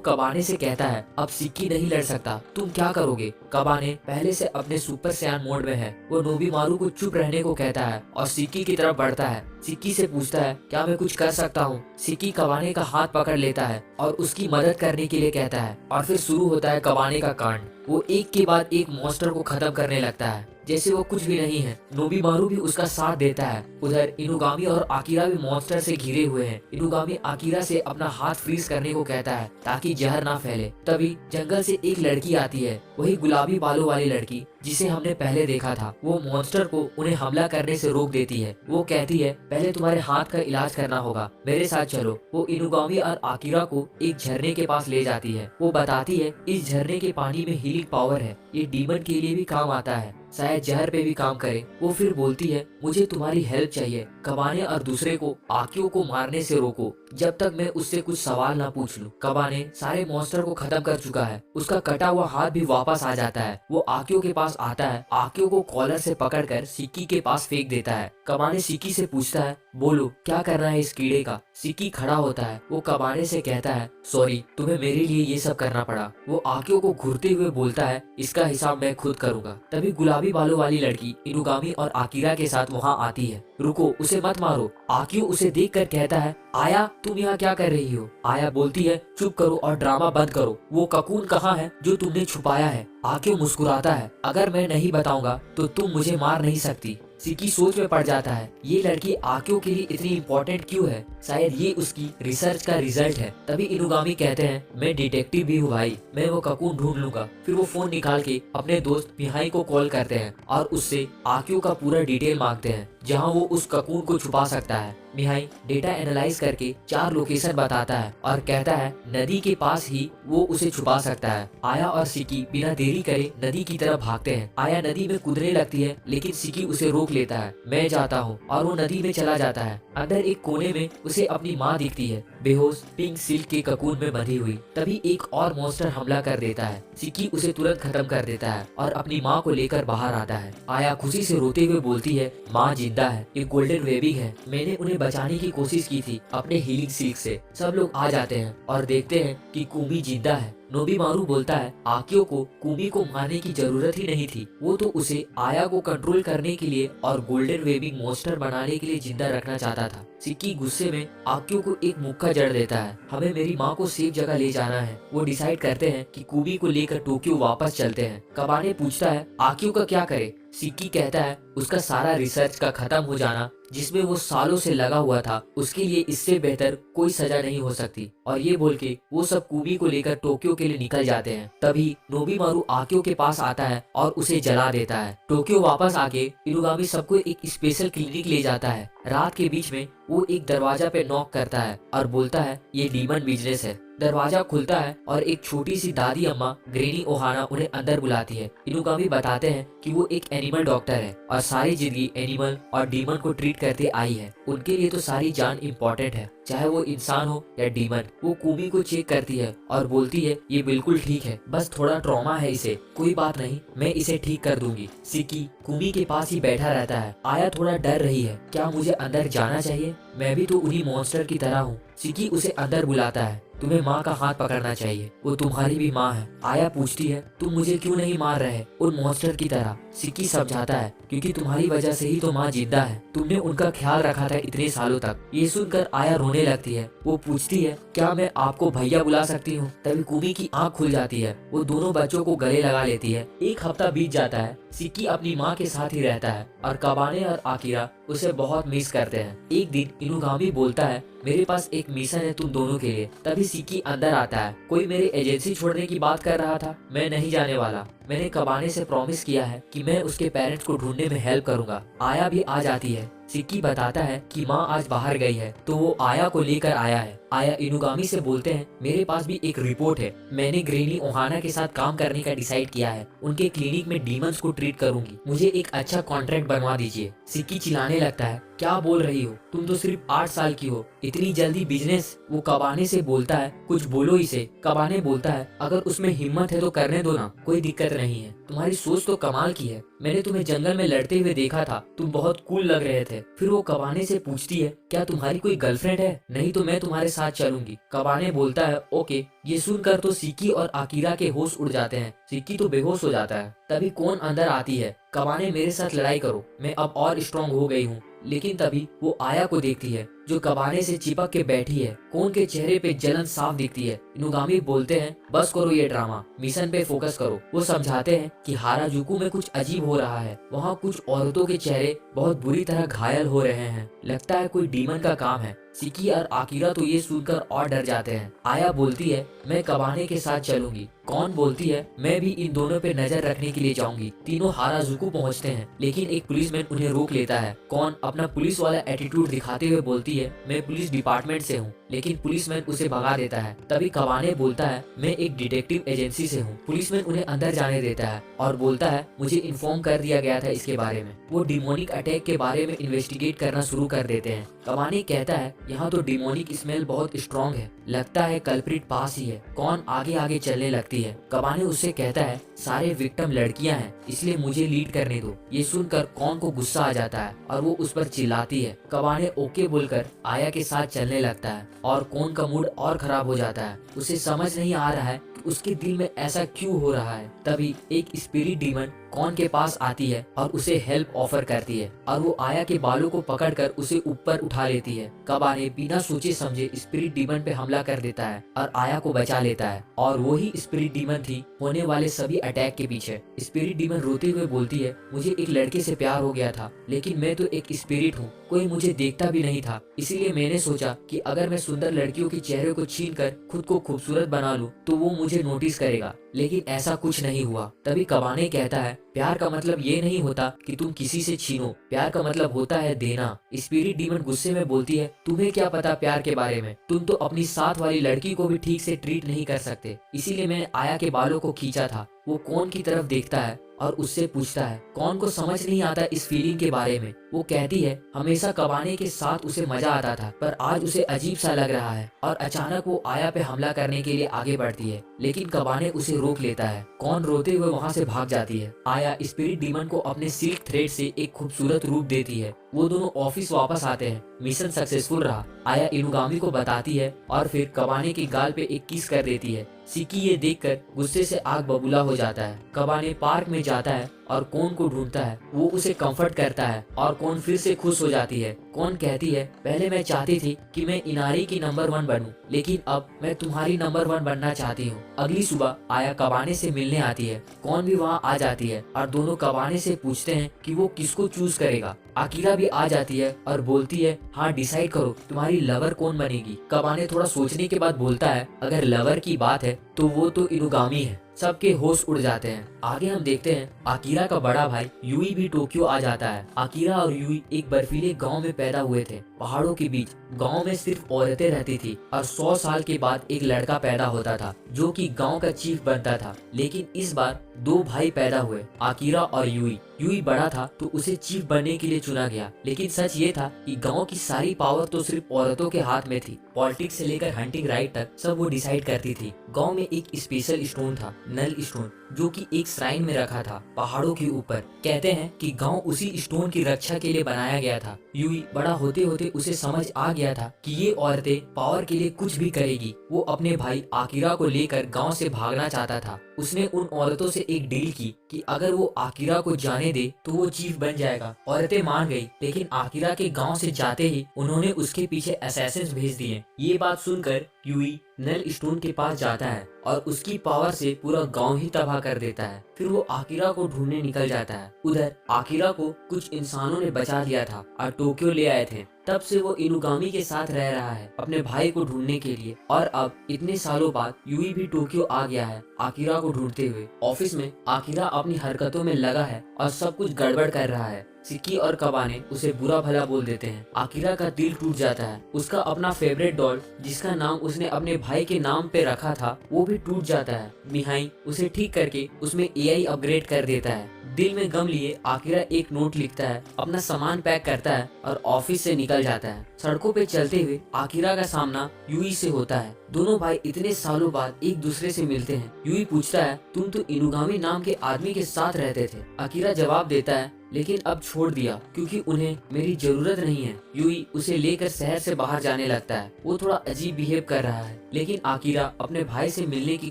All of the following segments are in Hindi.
कबाने से कहता है अब सिक्की नहीं लड़ सकता, तुम क्या करोगे। कबाने पहले से अपने सुपर सैयन मोड में है। वो नोबीमारू को चुप रहने को कहता है और सिक्की की तरफ बढ़ता है। सिक्की से पूछता है क्या मैं कुछ कर सकता हूँ। सिक्की कबाने का हाथ पकड़ लेता है और उसकी मदद करने के लिए कहता है और फिर शुरू होता है कबाने का कांड। वो एक के बाद एक मॉन्स्टर को खत्म करने लगता है जैसे वो कुछ भी नहीं है। नोबीमारू भी उसका साथ देता है। उधर इनुगामी और आकिरा भी मॉन्स्टर से घिरे हुए हैं। इनुगामी आकिरा से अपना हाथ फ्रीज करने को कहता है ताकि जहर ना फैले। तभी जंगल से एक लड़की आती है, वही गुलाबी बालों वाली लड़की जिसे हमने पहले देखा था। वो मॉन्स्टर को उन्हें हमला करने से रोक देती है। वो कहती है पहले तुम्हारे हाथ का इलाज करना होगा, मेरे साथ चलो। वो इनुगामी और आकिरा को एक झरने के पास ले जाती है। वो बताती है इस झरने के पानी में हीलिंग पावर है, ये डीमन के लिए भी काम आता है, शायद जहर पे भी काम करे। वो फिर बोलती है मुझे तुम्हारी हेल्प चाहिए, कबाने और दूसरे को आकियो को मारने से रोको जब तक मैं उससे कुछ सवाल ना पूछ लूं। कबाने सारे मॉन्स्टर को खत्म कर चुका है। उसका कटा हुआ हाथ भी वापस आ जाता है। वो आकियो के पास आता है, आकियो को कॉलर से पकड़कर सिक्की के पास फेंक देता है। कबाने सिक्की से पूछता है बोलो क्या करना है इस कीड़े का। सिक्की खड़ा होता है। वो कबाने से कहता है सॉरी, तुम्हें मेरे लिए ये सब करना पड़ा। वो आकियो को घूरते हुए बोलता है इसका हिसाब मैं खुद करूंगा। तभी गुलाबी बालों वाली लड़की इनुगामी और आकिरा के साथ वहाँ आती है। रुको, उसे मत मारो। आकियो उसे देखकर कहता है आया तुम यहाँ क्या कर रही हो। आया बोलती है चुप करो और ड्रामा बंद करो। वो ककून कहाँ है जो तुमने छुपाया है। आकियो मुस्कुराता है अगर मैं नहीं बताऊंगा तो तुम मुझे मार नहीं सकती। सिक्की सोच में पड़ जाता है ये लड़की आकियो के लिए इतनी इम्पोर्टेंट क्यों है, शायद ये उसकी रिसर्च का रिजल्ट है। तभी इनुगामी कहते हैं मैं डिटेक्टिव भी हूँ भाई, मैं वो ककून ढूंढ लूंगा। फिर वो फोन निकाल के अपने दोस्त मिहाई को कॉल करते हैं और उससे आकियो का पूरा डिटेल मांगते हैं जहाँ वो उस ककून को छुपा सकता है। मिहाई डेटा एनालाइज करके 4 लोकेशन बताता है और कहता है नदी के पास ही वो उसे छुपा सकता है। आया और सिक्की बिना देरी करे नदी की तरफ भागते हैं। आया नदी में कूदने लगती है लेकिन सिक्की उसे रोक लेता है। मैं जाता हूँ और वो नदी में चला जाता है। अंदर एक कोने में उसे अपनी माँ दिखती है, बेहोश पिंक सिल्क के ककून में बंधी हुई। तभी एक और मॉन्स्टर हमला कर देता है। सिक्की उसे तुरंत खत्म कर देता है और अपनी माँ को लेकर बाहर आता है। आया खुशी से रोते हुए बोलती है माँ जिंदा है, एक गोल्डन वेबिंग है, मैंने उन्हें बचाने की कोशिश की थी अपने हीलिंग सिल्क से। सब लोग आ जाते हैं और देखते हैं कि कुमी जिंदा है। नोबीमारू बोलता है आकियो को कुमी को मारने की जरूरत ही नहीं थी, वो तो उसे आया को कंट्रोल करने के लिए और गोल्डन वेबिंग मॉन्स्टर बनाने के लिए जिंदा रखना चाहता था। सिक्की गुस्से में आकियो को एक मुक्का जड़ देता है। हमें मेरी माँ को सेफ जगह ले जाना है। वो डिसाइड करते हैं कि कुमी को लेकर टोक्यो वापस चलते हैं। कबाने पूछता है आकियो का क्या करे। सिक्की कहता है उसका सारा रिसर्च का खत्म हो जाना जिसमें वो सालों से लगा हुआ था, उसके लिए इससे बेहतर कोई सजा नहीं हो सकती। और ये बोल के वो सब कुमी को लेकर टोक्यो के लिए निकल जाते हैं। तभी नोबीमारू आकियो के पास आता है और उसे जला देता है। टोक्यो वापस आके इनुगामी सबको एक स्पेशल क्लिनिक ले जाता है। रात के बीच में वो एक दरवाजा पे नॉक करता है और बोलता है ये डीमन बिजनेस है। दरवाजा खुलता है और एक छोटी सी दादी अम्मा ग्रेनी ओहाना उन्हें अंदर बुलाती है। इनुगामी बताते हैं कि वो एक एनिमल डॉक्टर है और सारी जिंदगी एनिमल और डीमन को ट्रीट करते आई है। उनके लिए तो सारी जान इम्पोर्टेंट है, चाहे वो इंसान हो या डीमन। वो कुमी को चेक करती है और बोलती है ये बिल्कुल ठीक है, बस थोड़ा ट्रॉमा है इसे, कोई बात नहीं, मैं इसे ठीक कर दूंगी। सिक्की कुमी के पास ही बैठा रहता है। आया थोड़ा डर रही है, क्या मुझे अंदर जाना चाहिए, मैं भी तो उन्हीं मॉन्स्टर की तरह हूँ। सिक्की उसे अंदर बुलाता है। तुम्हें माँ का हाथ पकड़ना चाहिए, वो तुम्हारी भी माँ है। आया पूछती है तुम मुझे क्यों नहीं मार रहे उन मॉन्स्टर की तरह। सिक्की समझाता है क्योंकि तुम्हारी वजह से ही तो माँ जिंदा है, तुमने उनका ख्याल रखा था इतने सालों तक। ये सुनकर आया रोने लगती है। वो पूछती है क्या मैं आपको भैया बुला सकती हूँ। तभी कुमी की आँख खुल जाती है। वो दोनों बच्चों को गले लगा लेती है। एक हफ्ता बीत जाता है। सिक्की अपनी माँ के साथ ही रहता है और कबाने और आकिरा उसे बहुत मिस करते हैं। एक दिन इनुगामी बोलता है मेरे पास एक मिशन है तुम दोनों के लिए। तभी सिक्की अंदर आता है। कोई मेरी एजेंसी छोड़ने की बात कर रहा था, मैं नहीं जाने वाला। मैंने कबाने से प्रॉमिस किया है कि मैं उसके पेरेंट्स को ढूंढने में हेल्प करूंगा। आया भी आ जाती है। सिक्की बताता है कि माँ आज बाहर गई है तो वो आया को लेकर आया है। आया इनुगामी से बोलते हैं मेरे पास भी एक रिपोर्ट है, मैंने ग्रेनी ओहाना के साथ काम करने का डिसाइड किया है। उनके क्लिनिक में डीमंस को ट्रीट करूंगी, मुझे एक अच्छा कॉन्ट्रैक्ट बनवा दीजिए। सिक्की चिल्लाने लगता है क्या बोल रही हो, तुम तो सिर्फ 8 साल की हो, इतनी जल्दी बिजनेस। वो कबाने से बोलता है कुछ बोलो इसे। कबाने बोलता है अगर उसमें हिम्मत है तो करने दो ना, कोई दिक्कत नहीं है। तुम्हारी सोच तो कमाल की है, मैंने तुम्हें जंगल में लड़ते हुए देखा था, तुम बहुत कूल लग रहे थे। है। फिर वो कबाने से पूछती है, क्या तुम्हारी कोई गर्लफ्रेंड है? नहीं तो मैं तुम्हारे साथ चलूंगी। कबाने बोलता है, ओके। ये सुनकर तो सिक्की और आकिरा के होश उड़ जाते हैं। सिक्की तो बेहोश हो जाता है। तभी कौन अंदर आती है, कबाने मेरे साथ लड़ाई करो, मैं अब और स्ट्रांग हो गई हूँ। लेकिन तभी वो आया को देखती है जो कबाने से चिपक के बैठी है। कौन के चेहरे पे जलन साफ दिखती है। इनुगामी बोलते हैं, बस करो ये ड्रामा, मिशन पे फोकस करो। वो समझाते हैं कि हाराजुकू में कुछ अजीब हो रहा है। वहाँ कुछ औरतों के चेहरे बहुत बुरी तरह घायल हो रहे हैं। लगता है कोई डीमन का काम है। सिकी और आकिरा तो ये सुनकर और डर जाते हैं। आया बोलती है, मैं कबाने के साथ चलूंगी। कौन बोलती है, मैं भी इन दोनों पे नजर रखने के लिए जाऊंगी। तीनों हाराजुकू पहुंचते हैं, लेकिन एक पुलिसमैन उन्हें रोक लेता है। कौन अपना पुलिस वाला एटीट्यूड दिखाते हुए बोलती है, मैं पुलिस डिपार्टमेंट से हूँ, लेकिन पुलिसमैन उसे भगा देता है। तभी कबाने बोलता है, मैं एक डिटेक्टिव एजेंसी से हूँ। पुलिसमैन उन्हें अंदर जाने देता है और बोलता है, मुझे इन्फॉर्म कर दिया गया था इसके बारे में। वो डिमोनिक अटैक के बारे में इन्वेस्टिगेट करना शुरू कर देते हैं। कबाने कहता है, यहाँ तो डिमोनिक स्मेल बहुत स्ट्रॉन्ग है, लगता है कल्प्रिट पास ही है। कौन आगे आगे चलने लगती है। कबाने उससे कहता है, सारे विक्टिम लड़कियां हैं, इसलिए मुझे लीड करने दो। ये सुनकर कौन को गुस्सा आ जाता है और वो उस पर चिल्लाती है। कबाने ओके बोलकर आया के साथ चलने लगता है और कौन का मूड और खराब हो जाता है। उसे समझ नहीं आ रहा है कि उसके दिल में ऐसा क्यों हो रहा है। तभी एक स्पिरिट डीमन कौन के पास आती है और उसे हेल्प ऑफर करती है और वो आया के बालों को पकड़कर उसे ऊपर उठा लेती है। कबाने बिना सोचे समझे स्पिरिट डीमन पे हमला कर देता है और आया को बचा लेता है। और वो ही स्पिरिट डीमन थी होने वाले सभी अटैक के पीछे। स्पिरिट डीमन रोते हुए बोलती है, मुझे एक लड़के से प्यार हो गया था, लेकिन मैं तो एक स्पिरिट हूँ, कोई मुझे देखता भी नहीं था। इसीलिए मैंने सोचा कि अगर मैं सुंदर लड़कियों के चेहरे को छीन कर खुद को खूबसूरत बना लूं तो वो मुझे नोटिस करेगा, लेकिन ऐसा कुछ नहीं हुआ। तभी कबाने कहता है, प्यार का मतलब ये नहीं होता कि तुम किसी से छीनो, प्यार का मतलब होता है देना। स्पिरिट डीमन गुस्से में बोलती है, तुम्हें क्या पता प्यार के बारे में, तुम तो अपनी साथ वाली लड़की को भी ठीक से ट्रीट नहीं कर सकते। इसीलिए मैंने आया के बालों को खींचा था। वो कौन की तरफ देखता है और उससे पूछता है, कौन को समझ नहीं आता इस फीलिंग के बारे में। वो कहती है, हमेशा कबाने के साथ उसे मजा आता था, पर आज उसे अजीब सा लग रहा है। और अचानक वो आया पे हमला करने के लिए आगे बढ़ती है, लेकिन कबाने उसे रोक लेता है। कौन रोते हुए वहाँ से भाग जाती है। आया स्पिरिट डीमन को अपने सिल्क थ्रेड से एक खूबसूरत रूप देती है। वो दोनों ऑफिस वापस आते हैं। मिशन सक्सेसफुल रहा, आया इनुगामी को बताती है और फिर कबाने के गाल पे एक किस कर देती है। सिकी ये देखकर गुस्से से आग बबूला हो जाता है। कबाने पार्क में जाता है और कौन को ढूंढता है। वो उसे कंफर्ट करता है और कौन फिर से खुश हो जाती है। कौन कहती है, पहले मैं चाहती थी कि मैं इनारी की नंबर 1 बनूं, लेकिन अब मैं तुम्हारी नंबर 1 बनना चाहती हूँ। अगली सुबह आया कबाने से मिलने आती है। कौन भी वहाँ आ जाती है और दोनों कबाने से पूछते हैं कि वो किसको चूज करेगा। आकिरा भी आ जाती है और बोलती है, हाँ डिसाइड करो तुम्हारी लवर कौन बनेगी। कबाने थोड़ा सोचने के बाद बोलता है, अगर लवर की बात है तो वो तो इनुगामी है। सबके होश उड़ जाते हैं। आगे हम देखते हैं आकिरा का बड़ा भाई यूई भी टोक्यो आ जाता है। आकिरा और यूई एक बर्फीले गांव में पैदा हुए थे, पहाड़ों के बीच। गांव में सिर्फ औरतें रहती थी और 100 साल के बाद एक लड़का पैदा होता था जो कि गांव का चीफ बनता था। लेकिन इस बार 2 भाई पैदा हुए, आकिरा और यूई। यूई बड़ा था तो उसे चीफ बनने के लिए चुना गया, लेकिन सच ये था कि गांव की सारी पावर तो सिर्फ औरतों के हाथ में थी। पॉलिटिक्स से लेकर हंटिंग राइट तक सब वो डिसाइड करती थी। गांव में एक स्पेशल स्टोन था, नल स्टोन, जो कि एक श्राइन में रखा था पहाड़ों के ऊपर। कहते हैं कि गांव उसी स्टोन की रक्षा के लिए बनाया गया था। यूई बड़ा होते होते उसे समझ आ गया था कि ये औरतें पावर के लिए कुछ भी करेगी। वो अपने भाई आकिरा को लेकर गांव से भागना चाहता था। उसने उन औरतों से एक डील की कि अगर वो आकिरा को जाने दे तो वो चीफ बन जाएगा। औरतें मान गई, लेकिन आकिरा के गांव से जाते ही उन्होंने उसके पीछे असैसिन्स भेज दिए। ये बात सुनकर यूई नल स्टोन के पास जाता है और उसकी पावर से पूरा गांव ही तबाह कर देता है। फिर वो आकिरा को ढूंढने निकल जाता है। उधर आकिरा को कुछ इंसानों ने बचा लिया था और टोक्यो ले आए थे। तब से वो इनुगामी के साथ रह रहा है अपने भाई को ढूंढने के लिए। और अब इतने सालों बाद यूई भी टोक्यो आ गया है आकिरा को ढूंढते हुए। ऑफिस में आकिरा अपनी हरकतों में लगा है और सब कुछ गड़बड़ कर रहा है। सिकी और कबाने उसे बुरा भला बोल देते हैं। आकिरा का दिल टूट जाता है। उसका अपना फेवरेट डॉल, जिसका नाम उसने अपने भाई के नाम पे रखा था, वो भी टूट जाता है। मिहाई उसे ठीक करके उसमें एआई अपग्रेड कर देता है। दिल में गम लिए आकिरा एक नोट लिखता है, अपना सामान पैक करता है और ऑफिस से निकल जाता है। सड़कों पे चलते हुए आकिरा का सामना यूई से होता है। दोनों भाई इतने सालों बाद एक दूसरे से मिलते हैं। यूई पूछता है, तुम तो इनुगामी नाम के आदमी के साथ रहते थे। आकिरा जवाब देता है, लेकिन अब छोड़ दिया क्योंकि उन्हें मेरी जरूरत नहीं है। यूई उसे लेकर शहर से बाहर जाने लगता है। वो थोड़ा अजीब बिहेव कर रहा है, लेकिन आकिरा अपने भाई से मिलने की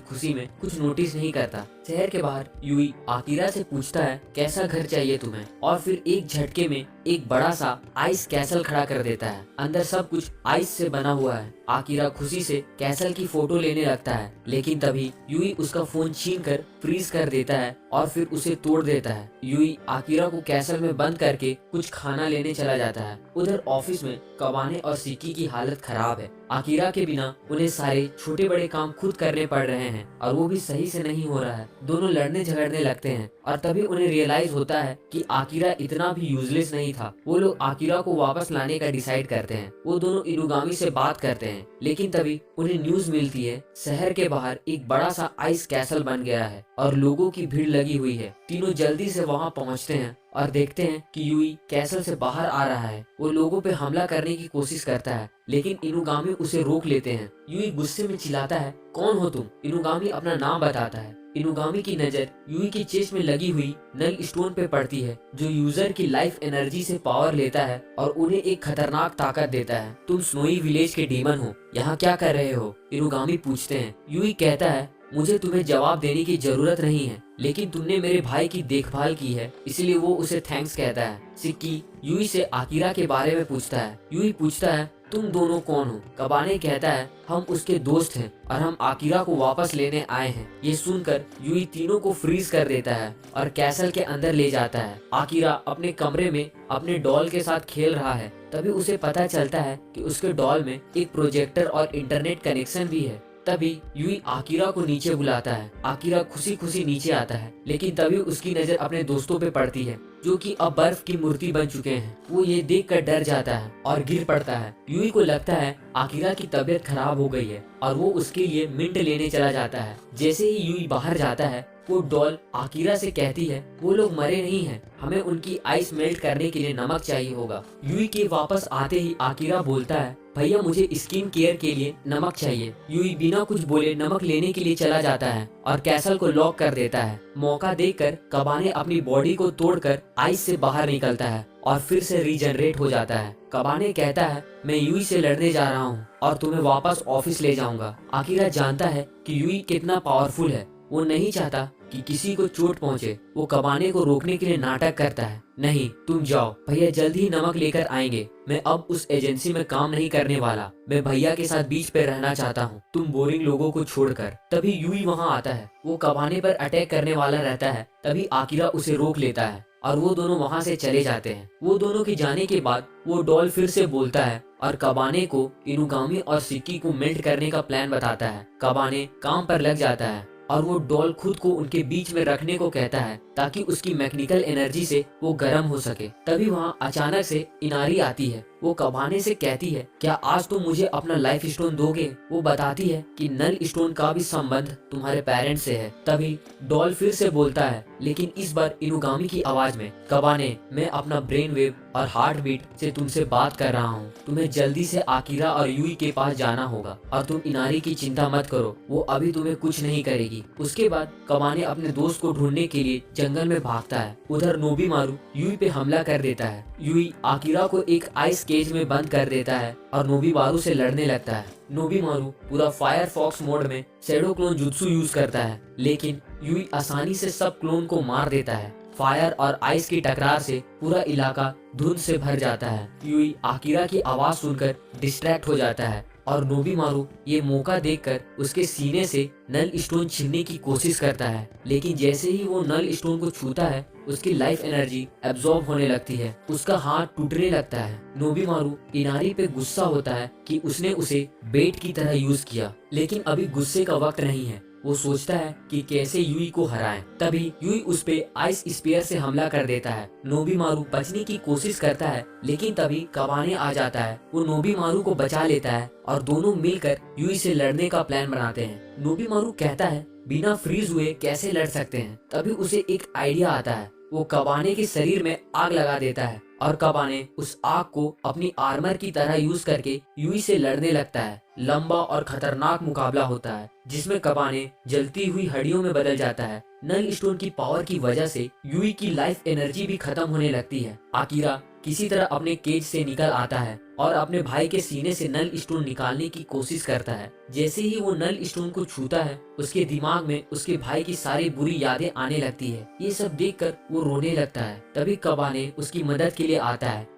खुशी में कुछ नोटिस नहीं करता। शहर के बाहर यूई आकिरा से पूछता है कैसा घर चाहिए तुम्हें, और फिर एक झटके में एक बड़ा सा आइस कैसल खड़ा कर देता है। अंदर सब कुछ आइस से बना हुआ है। आकिरा खुशी से कैसल की फोटो लेने लगता है, लेकिन तभी यूई उसका फोन छीन कर फ्रीज कर देता है और फिर उसे तोड़ देता है। यूई आकिरा को कैसल में बंद करके कुछ खाना लेने चला जाता है। उधर ऑफिस में कबाने और सिक्की की हालत खराब है। आकिरा के बिना उन्हें सारे छोटे बड़े काम खुद करने पड़ रहे हैं और वो भी सही से नहीं हो रहा है। दोनों लड़ने झगड़ने लगते हैं और तभी उन्हें रियलाइज होता है कि आकिरा इतना भी यूजलेस नहीं था। वो लोग आकिरा को वापस लाने का डिसाइड करते हैं। वो दोनों इनुगामी से बात करते हैं, लेकिन तभी उन्हें न्यूज मिलती है शहर के बाहर एक बड़ा सा आइस कैसल बन गया है और लोगों की भीड़ लगी हुई है। तीनों जल्दी से वहाँ पहुँचते हैं और देखते हैं कि यूई कैसल से बाहर आ रहा है। वो लोगों पे हमला करने की कोशिश करता है, लेकिन इनुगामी उसे रोक लेते हैं। यूई गुस्से में चिल्लाता है, कौन हो तुम? इनुगामी अपना नाम बताता है। इनुगामी की नजर यूई की चेस्ट में लगी हुई नल स्टोन पे पड़ती है, जो यूजर की लाइफ एनर्जी से पावर लेता है और उन्हें एक खतरनाक ताकत देता है। तुम स्नोई विलेज के डीमन हो, यहाँ क्या कर रहे हो? इनुगामी पूछते हैं। यूई कहता है, मुझे तुम्हें जवाब देने की जरूरत नहीं है, लेकिन तुमने मेरे भाई की देखभाल की है, इसलिए वो उसे थैंक्स कहता है। सिक्की यूई से आकिरा के बारे में पूछता है। यूई पूछता है, तुम दोनों कौन हो? कबाने कहता है, हम उसके दोस्त हैं और हम आकिरा को वापस लेने आए हैं। ये सुनकर यूई तीनों को फ्रीज कर देता है और कैसल के अंदर ले जाता है। आकिरा अपने कमरे में अपने डॉल के साथ खेल रहा है। तभी उसे पता चलता है कि उसके डॉल में एक प्रोजेक्टर और इंटरनेट कनेक्शन भी है। तभी यूई आकिरा को नीचे बुलाता है। आकिरा खुशी खुशी नीचे आता है, लेकिन तभी उसकी नजर अपने दोस्तों पे पड़ती है, जो कि अब बर्फ की मूर्ति बन चुके हैं। वो ये देखकर डर जाता है और गिर पड़ता है। यूई को लगता है आकिरा की तबीयत खराब हो गई है और वो उसके लिए मिंट लेने चला जाता है। जैसे ही यूई बाहर जाता है, वो डॉल आकिरा से कहती है, वो लोग मरे नहीं हैं, हमें उनकी आइस मेल्ट करने के लिए नमक चाहिए होगा। यूई के वापस आते ही आकिरा बोलता है, भैया मुझे स्किन केयर के लिए नमक चाहिए। यूई बिना कुछ बोले नमक लेने के लिए चला जाता है और कैसल को लॉक कर देता है। मौका देखकर कबाने अपनी बॉडी को तोड़कर आइस से बाहर निकलता है और फिर से रीजनरेट हो जाता है। कबाने कहता है, मैं यूई से लड़ने जा रहा हूँ और तुम्हें वापस ऑफिस ले जाऊंगा। आकिरा जानता है कि यूई कितना पावरफुल है। वो नहीं चाहता कि किसी को चोट पहुंचे। वो कबाने को रोकने के लिए नाटक करता है, नहीं तुम जाओ, भैया जल्द ही नमक लेकर आएंगे। मैं अब उस एजेंसी में काम नहीं करने वाला, मैं भैया के साथ बीच पे रहना चाहता हूँ, तुम बोरिंग लोगों को छोड़कर। तभी यूई वहाँ आता है। वो कबाने पर अटैक करने वाला रहता है। तभी आकिरा उसे रोक लेता है और वो दोनों वहाँ से चले जाते हैं। वो दोनों के जाने के बाद वो डॉल फिर से बोलता है और कबाने को इनुगामी और सिक्की को मेल्ट करने का प्लान बताता है। कबाने काम पर लग जाता है और वो डॉल खुद को उनके बीच में रखने को कहता है ताकि उसकी मैकेनिकल एनर्जी से वो गर्म हो सके। तभी वहाँ अचानक से इनारी आती है। वो कबाने से कहती है, क्या आज तुम मुझे अपना लाइफ स्टोन दोगे? वो बताती है कि नल स्टोन का भी संबंध तुम्हारे पेरेंट्स से है। तभी डॉल फिर से बोलता है, लेकिन इस बार इनुगामी की आवाज में, कबाने मैं अपना ब्रेन वेव और हार्ट बीट से तुमसे बात कर रहा हूँ। तुम्हें जल्दी से आकिरा और यूई के पास जाना होगा और तुम इनारी की चिंता मत करो, वो अभी तुम्हें कुछ नहीं करेगी। उसके बाद कबाने अपने दोस्त को ढूंढने के लिए जंगल में भागता है। उधर नोबीमारू यूई पे हमला कर देता है। यूई आकिरा को एक आइस केज में बंद कर देता है और नोबीमारू से लड़ने लगता है। नोबीमारू पूरा फायरफॉक्स मोड में शैडो क्लोन जुत्सु यूज करता है, लेकिन यूई आसानी से सब क्लोन को मार देता है। फायर और आइस की टकरार से पूरा इलाका धुंध से भर जाता है। यूई आकिरा की आवाज सुनकर डिस्ट्रैक्ट हो जाता है और नोबीमारू ये मौका देखकर उसके सीने से नल स्टोन छीनने की कोशिश करता है, लेकिन जैसे ही वो नल स्टोन को छूता है उसकी लाइफ एनर्जी एब्जॉर्ब होने लगती है। उसका हाथ टूटने लगता है। नोबीमारू इनारी पे गुस्सा होता है कि उसने उसे बेट की तरह यूज किया, लेकिन अभी गुस्से का वक्त नहीं है। वो सोचता है कि कैसे यूई को हराएं। तभी यूई उस पे आइस स्पीयर से हमला कर देता है। नोबीमारू बचने की कोशिश करता है, लेकिन तभी कबाने आ जाता है। वो नोबीमारू को बचा लेता है और दोनों मिलकर यूई से लड़ने का प्लान बनाते हैं। नोबीमारू कहता है, बिना फ्रीज हुए कैसे लड़ सकते हैं? तभी उसे एक आइडिया आता है। वो कबाने के शरीर में आग लगा देता है और कबाने उस आग को अपनी आर्मर की तरह यूज करके यूई से लड़ने लगता है। लंबा और खतरनाक मुकाबला होता है जिसमें कबाने जलती हुई हड्डियों में बदल जाता है। नल स्टोन की पावर की वजह से यूई की लाइफ एनर्जी भी खत्म होने लगती है। आकिरा किसी तरह अपने केज से निकल आता है और अपने भाई के सीने से नल स्टोन निकालने की कोशिश करता है। जैसे ही वो नल स्टोन को छूता है उसके दिमाग में उसके भाई की सारी बुरी यादें आने लगती है। ये सब देखकर वो रोने लगता है। तभी कबाने उसकी मदद के लिए आता है।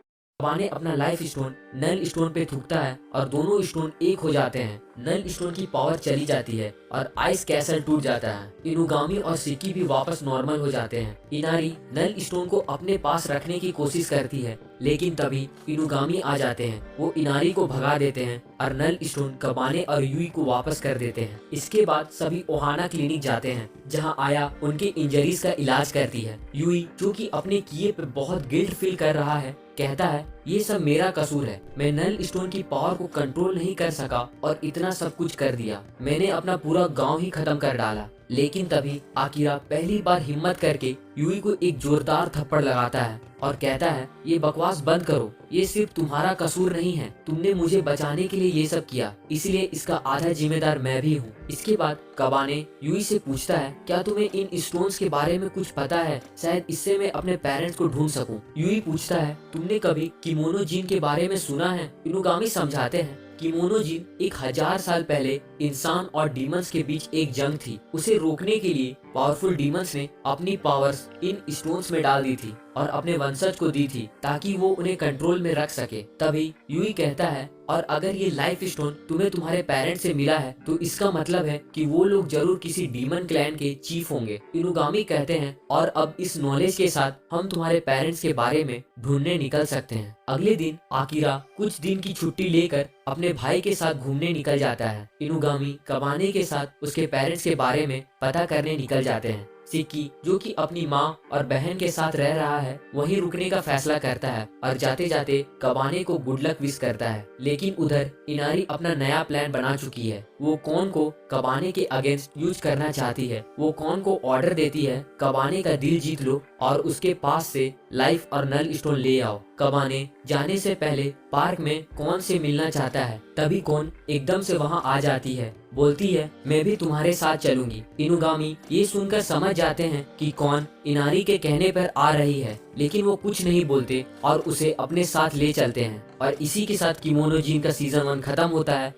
कबाने अपना लाइफ स्टोन नल स्टोन पे थूकता है और दोनों स्टोन एक हो जाते हैं। नल स्टोन की पावर चली जाती है और आइस कैसल टूट जाता है। इनुगामी और सिक्की भी वापस नॉर्मल हो जाते हैं। इनारी नल स्टोन को अपने पास रखने की कोशिश करती है लेकिन तभी इनुगामी आ जाते हैं। वो इनारी को भगा देते हैं और नल स्टोन कबाने और यूई को वापस कर देते हैं। इसके बाद सभी ओहाना क्लिनिक जाते हैं जहां आया उनके इंजरीज का इलाज करती है। यूई जो कि अपने किए पे बहुत गिल्ट फील कर रहा है कहता है ये सब मेरा कसूर है। मैं नल स्टोन की पावर को कंट्रोल नहीं कर सका और इतना सब कुछ कर दिया। मैंने अपना पूरा गांव ही खत्म कर डाला। लेकिन तभी आकिरा पहली बार हिम्मत करके यूई को एक जोरदार थप्पड़ लगाता है और कहता है ये बकवास बंद करो। ये सिर्फ तुम्हारा कसूर नहीं है। तुमने मुझे बचाने के लिए ये सब किया, इसलिए इसका आधा जिम्मेदार मैं भी हूँ। इसके बाद कबाने यूई से पूछता है क्या तुम्हें इन स्टोन्स के बारे में कुछ पता है? शायद इससे मैं अपने पेरेंट्स को ढूंढ सकूं। यूई पूछता है तुमने कभी किमोनो जिन के बारे में सुना है? इनुगामी समझाते हैं किमोनो जिन 1000 साल पहले इंसान और डीमंस के बीच एक जंग थी। उसे रोकने के लिए पावरफुल डीमंस ने अपनी पावर्स इन स्टोन्स में डाल दी थी और अपने वंशज को दी थी ताकि वो उन्हें कंट्रोल में रख सके। तभी यूई कहता है और अगर ये लाइफ स्टोन तुम्हें तुम्हारे पेरेंट्स से मिला है तो इसका मतलब है कि वो लोग जरूर किसी डीमन क्लैन के चीफ होंगे। इनुगामी कहते हैं और अब इस नॉलेज के साथ हम तुम्हारे पेरेंट्स के बारे में ढूंढने निकल सकते हैं। अगले दिन आकिरा कुछ दिन की छुट्टी लेकर अपने भाई के साथ घूमने निकल जाता है। इनुगामी कबाने के साथ उसके पेरेंट्स के बारे में पता करने निकल जाते हैं। सिक्की जो कि अपनी माँ और बहन के साथ रह रहा है वहीं रुकने का फैसला करता है और जाते जाते कबाने को गुड लक विश करता है। लेकिन उधर इनारी अपना नया प्लान बना चुकी है। वो कॉन को कबाने के अगेंस्ट यूज करना चाहती है। वो कॉन को ऑर्डर देती है कबाने का दिल जीत लो और उसके पास से लाइफ और नल स्टोन ले आओ। कबाने जाने से पहले पार्क में कॉन से मिलना चाहता है। तभी कॉन एकदम से वहां आ जाती है, बोलती है मैं भी तुम्हारे साथ चलूंगी। इनुगामी ये सुनकर समझ जाते हैं कि कॉन इनारी के कहने पर आ रही है, लेकिन वो कुछ नहीं बोलते और उसे अपने साथ ले चलते हैं। और इसी के साथ किमोनो जिन का सीजन 1 खत्म होता है।